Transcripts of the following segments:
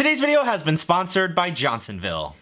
Today's video has been sponsored by Johnsonville.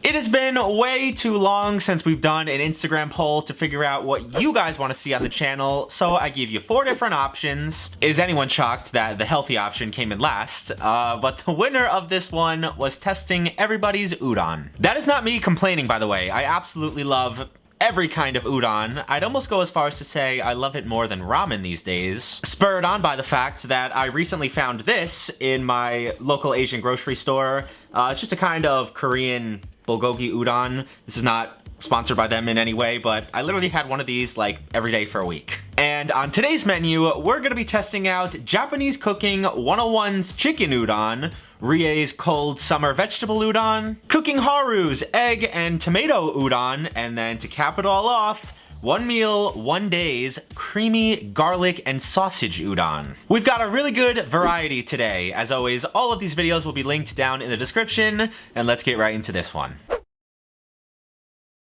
It has been way too long since we've done an Instagram poll to figure out what you guys want to see on the channel, so I gave you 4 different options. Is anyone shocked that the healthy option came in last? But the winner of this one was testing everybody's udon. That is not me complaining, by the way. I absolutely love every kind of udon. I'd almost go as far as to say I love it more than ramen these days. Spurred on by the fact that I recently found this in my local Asian grocery store. It's just a kind of Korean bulgogi udon. This is not sponsored by them in any way, but I literally had one of these like every day for a week. And on today's menu, we're gonna be testing out Japanese Cooking 101's chicken udon, Rie's cold summer vegetable udon, Cooking Haru's egg and tomato udon, and then to cap it all off, One Meal, One Day's creamy garlic and sausage udon. We've got a really good variety today. As always, all of these videos will be linked down in the description, and let's get right into this one.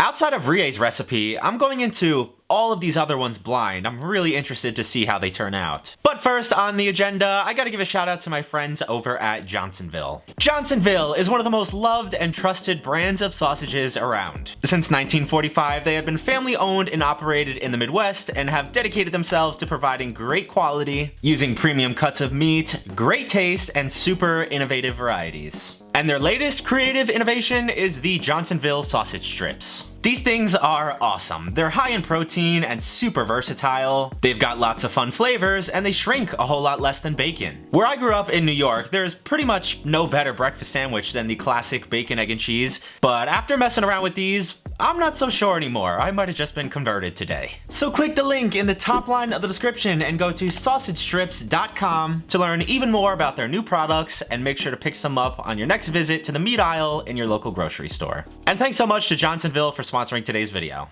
Outside of Rie's recipe, I'm going into all of these other ones blind. I'm really interested to see how they turn out. But first on the agenda, I gotta give a shout out to my friends over at Johnsonville. Johnsonville is one of the most loved and trusted brands of sausages around. Since 1945, they have been family owned and operated in the Midwest and have dedicated themselves to providing great quality, using premium cuts of meat, great taste, and super innovative varieties. And their latest creative innovation is the Johnsonville sausage strips. These things are awesome. They're high in protein and super versatile. They've got lots of fun flavors and they shrink a whole lot less than bacon. Where I grew up in New York, there's pretty much no better breakfast sandwich than the classic bacon, egg, and cheese. But after messing around with these, I'm not so sure anymore. I might have just been converted today. So click the link in the top line of the description and go to sausagestrips.com to learn even more about their new products, and make sure to pick some up on your next visit to the meat aisle in your local grocery store. And thanks so much to Johnsonville for sponsoring today's video.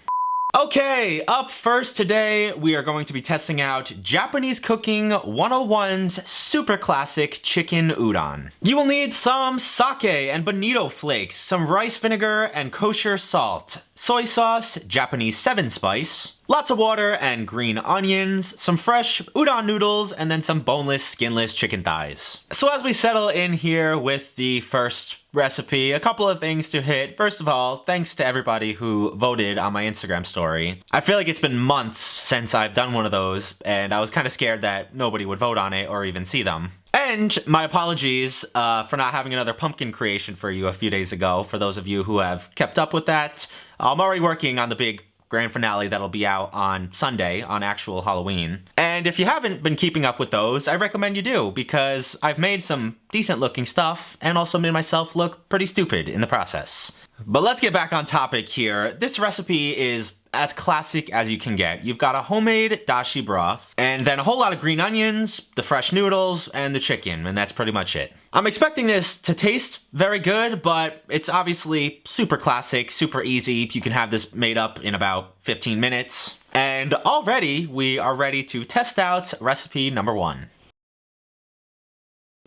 Okay, up first today, we are going to be testing out Japanese Cooking 101's super classic chicken udon. You will need some sake and bonito flakes, some rice vinegar and kosher salt, soy sauce, Japanese 7-spice, lots of water and green onions, some fresh udon noodles, and then some boneless, skinless chicken thighs. So as we settle in here with the first recipe, a couple of things to hit. First of all, thanks to everybody who voted on my Instagram story. I feel like it's been months since I've done one of those, and I was kind of scared that nobody would vote on it or even see them. And my apologies for not having another pumpkin creation for you a few days ago, for those of you who have kept up with that. I'm already working on the big grand finale that'll be out on Sunday, on actual Halloween. And if you haven't been keeping up with those, I recommend you do, because I've made some decent looking stuff and also made myself look pretty stupid in the process. But let's get back on topic here. This recipe is as classic as you can get. You've got a homemade dashi broth, and then a whole lot of green onions, the fresh noodles, and the chicken, and that's pretty much it. I'm expecting this to taste very good, but it's obviously super classic, super easy. You can have this made up in about 15 minutes. And already, we are ready to test out recipe number 1.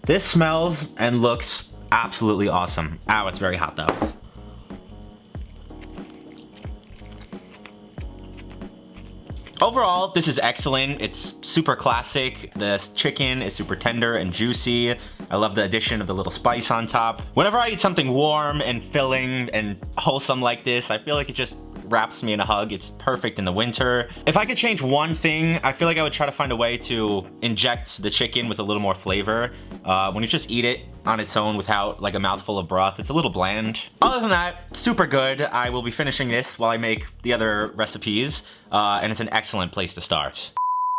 This smells and looks absolutely awesome. Ow, it's very hot though. Overall, this is excellent. It's super classic. The chicken is super tender and juicy. I love the addition of the little spice on top. Whenever I eat something warm and filling and wholesome like this, I feel like it just wraps me in a hug. It's perfect in the winter. If I could change one thing, I feel like I would try to find a way to inject the chicken with a little more flavor. When you just eat it on its own without like a mouthful of broth, it's a little bland. Other than that, super good. I will be finishing this while I make the other recipes, and it's an excellent place to start.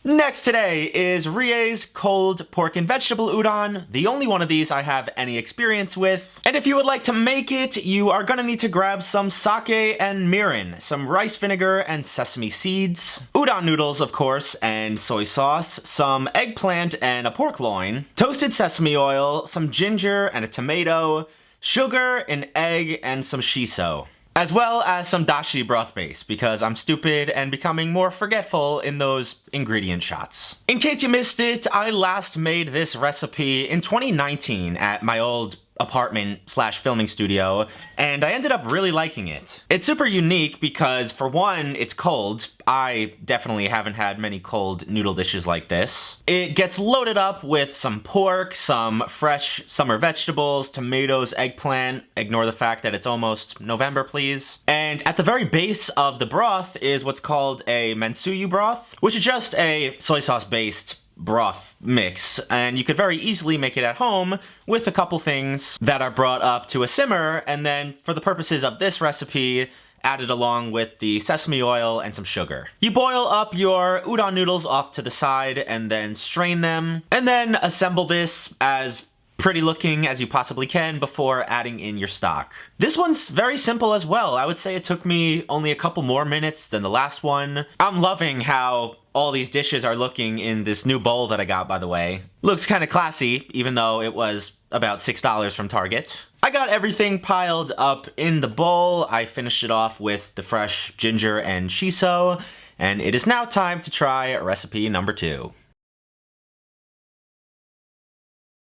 Next today is Rie's cold pork and vegetable udon, the only one of these I have any experience with. And if you would like to make it, you are gonna need to grab some sake and mirin, some rice vinegar and sesame seeds, udon noodles of course, and soy sauce, some eggplant and a pork loin, toasted sesame oil, some ginger and a tomato, sugar, an egg, and some shiso. As well as some dashi broth base, because I'm stupid and becoming more forgetful in those ingredient shots. In case you missed it, I last made this recipe in 2019 at my old apartment slash filming studio, and I ended up really liking it. It's super unique because, for one, it's cold. I definitely haven't had many cold noodle dishes like this. It gets loaded up with some pork, some fresh summer vegetables, tomatoes, eggplant. Ignore the fact that it's almost November, please. And at the very base of the broth is what's called a mansuyu broth, which is just a soy sauce based broth mix, and you could very easily make it at home with a couple things that are brought up to a simmer, and then for the purposes of this recipe, added along with the sesame oil and some sugar. You boil up your udon noodles off to the side and then strain them, and then assemble this as pretty looking as you possibly can before adding in your stock. This one's very simple as well. I would say it took me only a couple more minutes than the last one. I'm loving how all these dishes are looking in this new bowl that I got, by the way. Looks kind of classy, even though it was about $6 from Target. I got everything piled up in the bowl. I finished it off with the fresh ginger and shiso, and it is now time to try recipe number 2.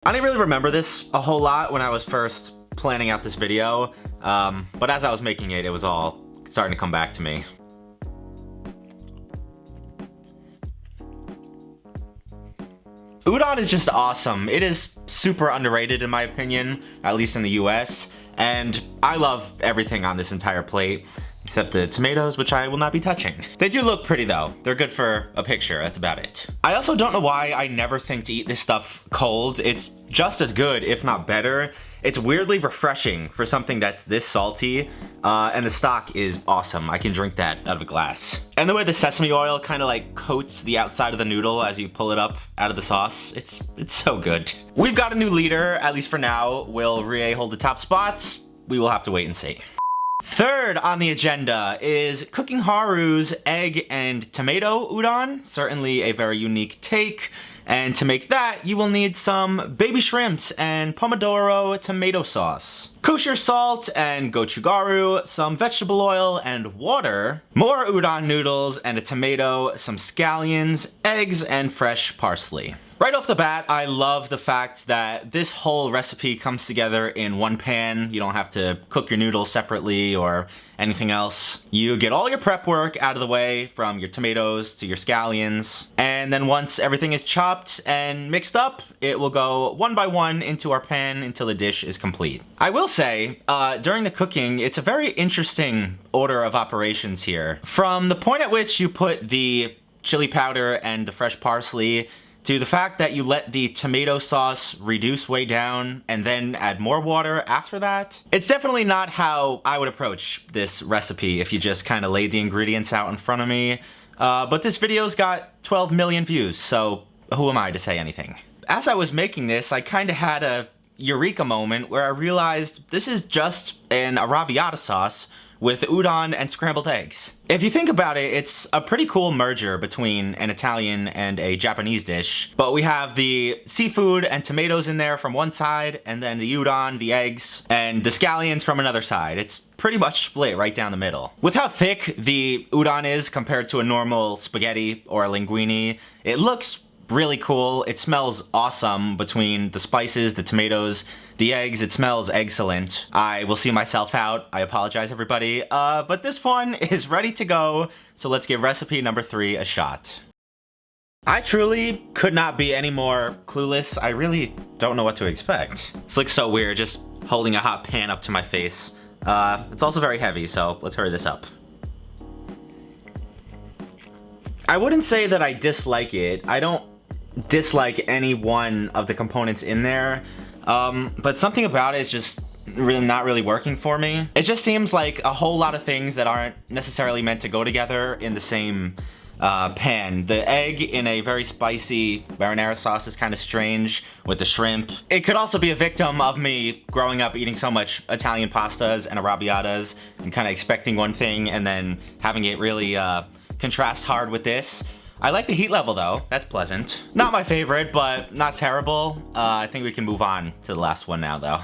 I didn't really remember this a whole lot when I was first planning out this video, but as I was making it, it was all starting to come back to me. Udon is just awesome. It is super underrated in my opinion, at least in the US, and I love everything on this entire plate, except the tomatoes, which I will not be touching. They do look pretty though. They're good for a picture, that's about it. I also don't know why I never think to eat this stuff cold. It's just as good, if not better. It's weirdly refreshing for something that's this salty, and the stock is awesome. I can drink that out of a glass. And the way the sesame oil kind of like coats the outside of the noodle as you pull it up out of the sauce, it's so good. We've got a new leader, at least for now. Will Rie hold the top spots? We will have to wait and see. Third on the agenda is cooking Haru's egg and tomato udon. Certainly a very unique take. And to make that, you will need some baby shrimps and pomodoro tomato sauce, kosher salt and gochugaru, some vegetable oil and water, more udon noodles and a tomato, some scallions, eggs, and fresh parsley. Right off the bat, I love the fact that this whole recipe comes together in one pan. You don't have to cook your noodles separately or anything else. You get all your prep work out of the way, from your tomatoes to your scallions, and then once everything is chopped and mixed up, it will go one by one into our pan until the dish is complete. I will say, during the cooking, it's a very interesting order of operations here. From the point at which you put the chili powder and the fresh parsley, to the fact that you let the tomato sauce reduce way down and then add more water after that. It's definitely not how I would approach this recipe if you just kind of laid the ingredients out in front of me. But this video's got 12 million views, so who am I to say anything? As I was making this, I kind of had a eureka moment where I realized this is just an arrabbiata sauce with udon and scrambled eggs. If you think about it, it's a pretty cool merger between an Italian and a Japanese dish. But we have the seafood and tomatoes in there from one side, and then the udon, the eggs, and the scallions from another side. It's pretty much split right down the middle. With how thick the udon is compared to a normal spaghetti or a linguine, it looks really cool. It smells awesome between the spices, the tomatoes, the eggs. It smells excellent. I will see myself out. I apologize, everybody. But this one is ready to go, so let's give recipe number 3 a shot. I truly could not be any more clueless. I really don't know what to expect. This looks so weird, just holding a hot pan up to my face. It's also very heavy, so let's hurry this up. I wouldn't say that I dislike it. I don't dislike any one of the components in there, but something about it is just really not really working for me. It just seems like a whole lot of things that aren't necessarily meant to go together in the same pan. The egg in a very spicy marinara sauce is kind of strange with the shrimp. It could also be a victim of me growing up eating so much Italian pastas and arrabbiatas and kind of expecting one thing and then having it really contrast hard with this. I like the heat level though, that's pleasant. Not my favorite, but not terrible. I think we can move on to the last one now though.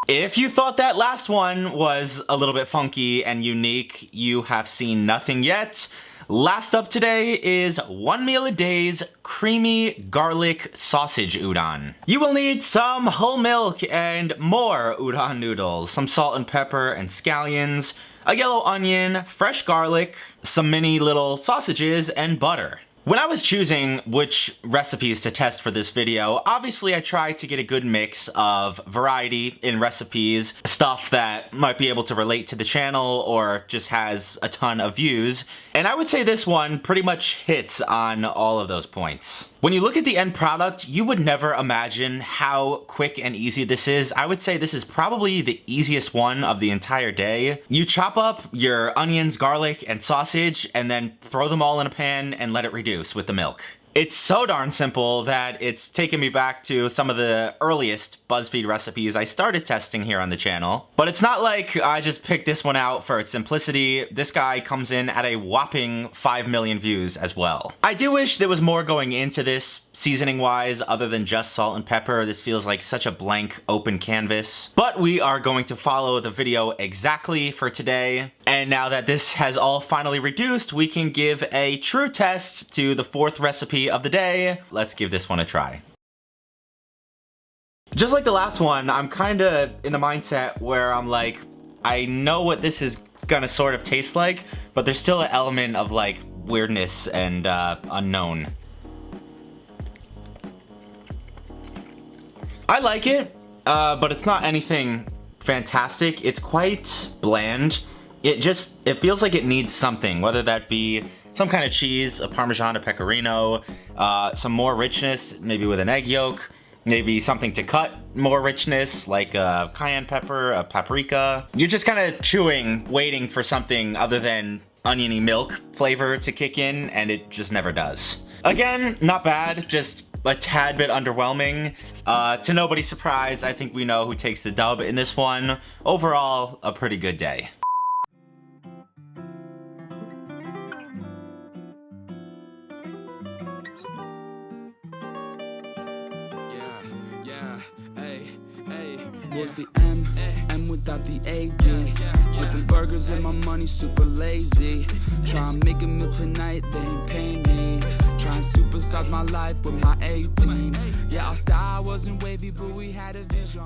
If you thought that last one was a little bit funky and unique, you have seen nothing yet. Last up today is one meal a day's creamy garlic sausage udon. You will need some whole milk and more udon noodles, some salt and pepper and scallions, a yellow onion, fresh garlic, some mini little sausages, and butter. When I was choosing which recipes to test for this video, obviously I tried to get a good mix of variety in recipes, stuff that might be able to relate to the channel or just has a ton of views, and I would say this one pretty much hits on all of those points. When you look at the end product, you would never imagine how quick and easy this is. I would say this is probably the easiest one of the entire day. You chop up your onions, garlic, and sausage, and then throw them all in a pan and let it reduce with the milk. It's so darn simple that it's taken me back to some of the earliest BuzzFeed recipes I started testing here on the channel. But it's not like I just picked this one out for its simplicity. This guy comes in at a whopping 5 million views as well. I do wish there was more going into this seasoning wise other than just salt and pepper. This feels like such a blank open canvas. But we are going to follow the video exactly for today. And now that this has all finally reduced, we can give a true test to the fourth recipe of the day. Let's give this one a try. Just like the last one, I'm kinda in the mindset where I'm like, I know what this is gonna sort of taste like, but there's still an element of like weirdness and unknown. I like it, but it's not anything fantastic. It's quite bland. It feels like it needs something, whether that be some kind of cheese, a Parmesan, a Pecorino, some more richness, maybe with an egg yolk, maybe something to cut more richness, like a cayenne pepper, a paprika. You're just kind of chewing, waiting for something other than oniony milk flavor to kick in, and it just never does. Again, not bad, just a tad bit underwhelming. To nobody's surprise, I think we know who takes the dub in this one. Overall, a pretty good day. With the M without the AD. Flipping burgers and my money super lazy. Try and make a meal tonight, they ain't paying me. Try and supersize my life with my 18. Yeah, our style wasn't wavy, but we had a vision.